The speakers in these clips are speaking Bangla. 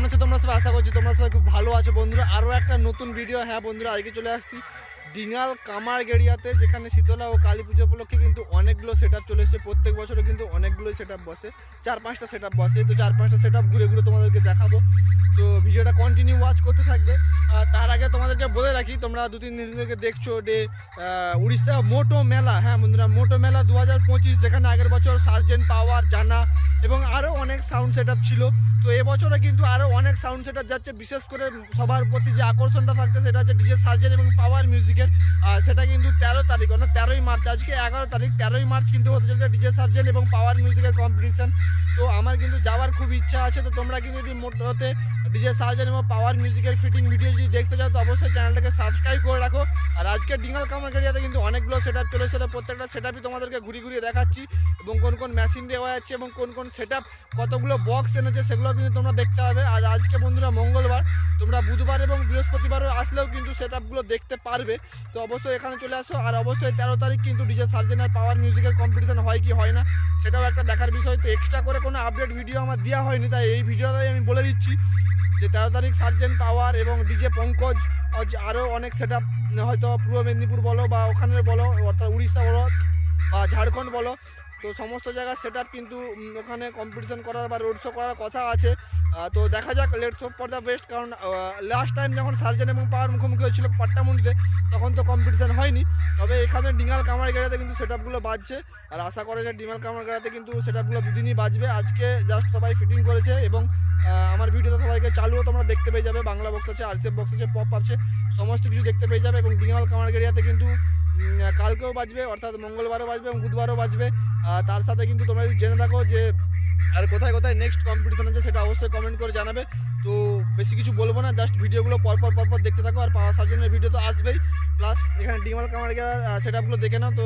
আছো তোমরা সবাই? আশা করছি তোমরা সবাই খুব ভালো আছো বন্ধুরা। আরও একটা নতুন ভিডিও। হ্যাঁ বন্ধুরা, আজকে চলে আসছি ডিঙ্গাল কামারগেড়িয়াতে, যেখানে শীতলা ও কালী পুজো উপলক্ষে কিন্তু অনেকগুলো সেট আপ চলে এসেছে। প্রত্যেক বছরে কিন্তু অনেকগুলো সেট আপ বসে, 4-5টা সেট আপ বসে। তো 4-5টা সেট আপ ঘুরে ঘুরে তোমাদেরকে দেখাবো। তো ভিডিওটা কন্টিনিউ ওয়াচ করতে থাকবে। তার আগে তোমাদেরকে বলে রাখি, তোমরা 2-3 দিন থেকে দেখছো যে উড়িষ্যা মোটো মেলা। হ্যাঁ বন্ধুরা, মোটো মেলা 2025, যেখানে আগের বছর সার্জেন্ট পাওয়ার, জানা এবং আরও অনেক সাউন্ড সেট আপ ছিল। তো এবছরে কিন্তু আরও অনেক সাউন্ড সেট আপ যাচ্ছে। বিশেষ করে সবার প্রতি যে আকর্ষণটা থাকছে সেটা হচ্ছে ডিজে সার্জেন্ট এবং পাওয়ার মিউজিকের। সেটা কিন্তু 13 তারিখ, অর্থাৎ 13ই মার্চ। আজকে 11 তারিখ, 13ই মার্চ কিন্তু হতে চলেছে ডিজে সার্জেন্ট এবং পাওয়ার মিউজিকের কম্পিটিশন। তো আমার কিন্তু যাওয়ার খুব ইচ্ছা আছে। তো তোমরা কিন্তু যদি মোটোতে ডিজে সার্জেন্ট এবং পাওয়ার মিউজিকের ফিটিং ভিডিও যদি দেখতে চাও তো অবশ্যই চ্যানেলটাকে সাবস্ক্রাইব করে রাখো। আর আজকে ডিঙ্গাল কামারগেড়িয়াতে কিন্তু অনেকগুলো সেট আপ চলে এসেছে। প্রত্যেকটা সেট আপই তোমাদেরকে ঘুরিয়ে ঘুরিয়ে দেখাচ্ছি, এবং কোন কোন মেশিন দেওয়া যাচ্ছে এবং কোন কোন সেট আপ কতগুলো বক্স এনেছে সেগুলো কিন্তু তোমরা দেখতে হবে। আর আজকে বন্ধুরা মঙ্গলবার, তোমরা বুধবার এবং বৃহস্পতিবারও আসলেও কিন্তু সেট আপগুলো দেখতে পারবে। তো অবশ্যই এখানে চলে আসো। আর অবশ্যই 13 তারিখ কিন্তু ডিজে সার্জেন্ট আর পাওয়ার মিউজিকের কম্পিটিশন হয় কি হয় না সেটাও একটা দেখার বিষয়। তো এক্সট্রা করে কোনো আপডেট ভিডিও আমার দেওয়া হয়নি, তাই এই ভিডিওটাই আমি বলে দিচ্ছি যে 13 তারিখ সার্জেন্ট পাওয়ার এবং ডিজে পঙ্কজ, আরও অনেক সেট আপ হয়তো পূর্ব মেদিনীপুর বলো বা ওখানে বলো, অর্থাৎ উড়িষ্যা বলো বা ঝাড়খণ্ড বলো, তো সমস্ত জায়গার সেট আপ কিন্তু ওখানে কম্পিটিশন করার বা রোড শো করার কথা আছে। তো দেখা যাক, let's hope for the best. কারণ লাস্ট টাইম যখন সার্জেন্ট এবং পাওয়ার মুখোমুখি হয়েছিল পাট্টামুন্ডিতে, তখন তো কম্পিটিশন হয়নি। তবে এখানে ডিঙ্গাল কামারগেড়িয়াতে কিন্তু সেট আপগুলো বাজছে। আর আশা করে যে ডিঙ্গাল কামারগেড়িয়াতে কিন্তু সেট আপগুলো দুদিনই বাজবে। আজকে জাস্ট সবাই ফিটিং করেছে এবং আমার ভিডিওতে সবাইকে চালুও তোমরা দেখতে পেয়ে যাবে। বাংলা বক্স আছে, আরসিএফ বক্স আছে, পপ আছে, সমস্ত কিছু দেখতে পেয়ে যাবে। এবং ডিঙ্গাল কামারগেড়িয়াতে কিন্তু কালকেও বাজবে, অর্থাৎ মঙ্গলবারও বাজবে এবং বুধবারও বাজবে। তার সাথে কিন্তু তোমরা যদি জেনে থাকো যে আর কোথায় কোথায় নেক্সট কম্পিটিশন আছে সেটা অবশ্যই কমেন্ট করে জানাবে। তো বেশি কিছু বলবো না, জাস্ট ভিডিওগুলো পরপর দেখতে থাকো। আর পাওয়ার সার্জেন্টের ভিডিও তো আসবেই, প্লাস এখানে ডিঙ্গাল কামারগেড়িয়ার সেট আপগুলো দেখে নাও। তো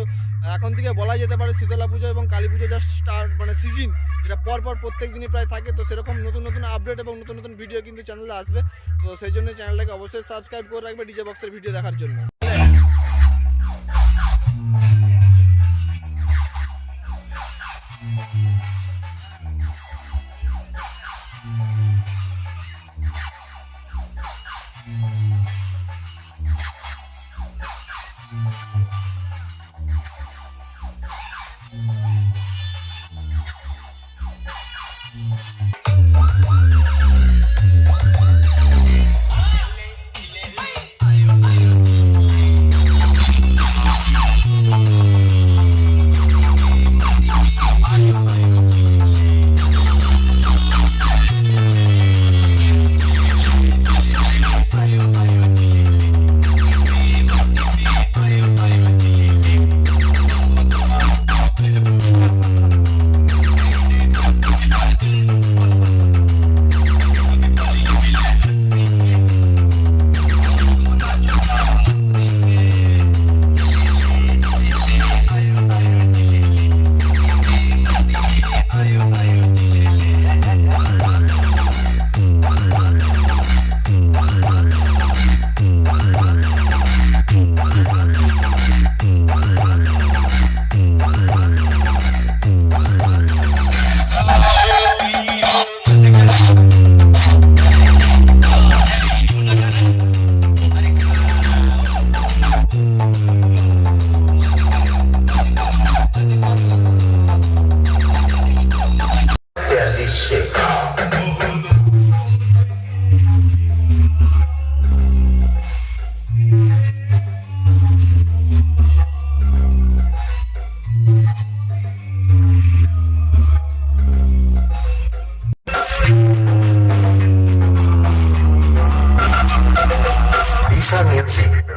এখন থেকে বলা যেতে পারে শীতলা পুজো এবং কালী পুজো জাস্ট স্টার্ট, মানে সিজন, যেটা পরপর প্রত্যেক দিনই প্রায় থাকে। তো সেরকম নতুন নতুন আপডেট এবং নতুন নতুন ভিডিও কিন্তু চ্যানেলে আসবে। তো সেই জন্য চ্যানেলটাকে অবশ্যই সাবস্ক্রাইব করে রাখবে ডিজে বক্সের ভিডিও দেখার জন্য।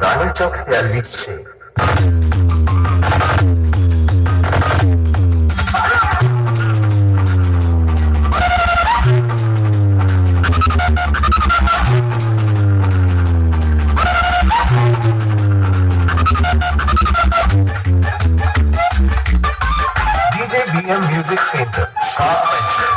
রানীচক লিখছে DJ BM Music Center, South Spencer.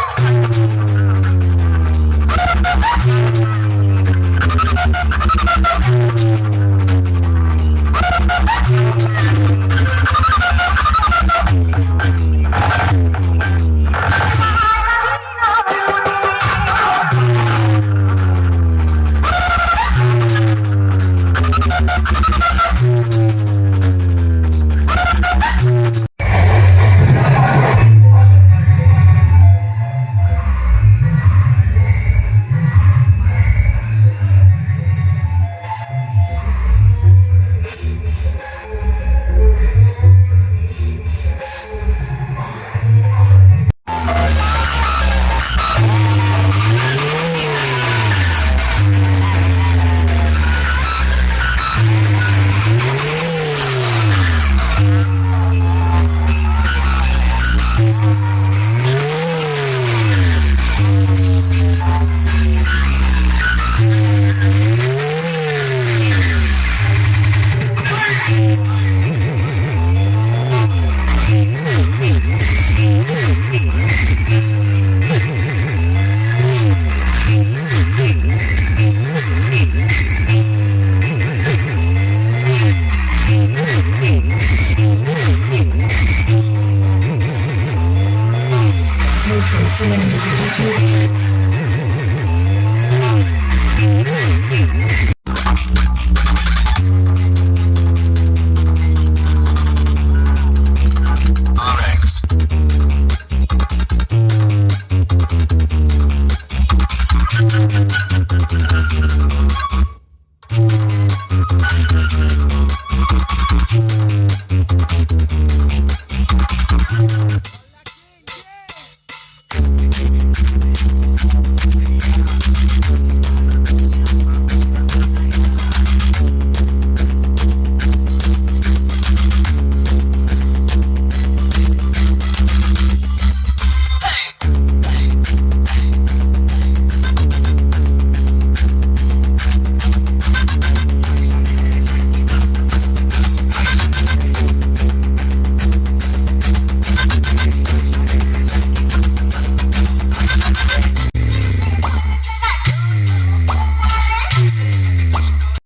CM Music Center.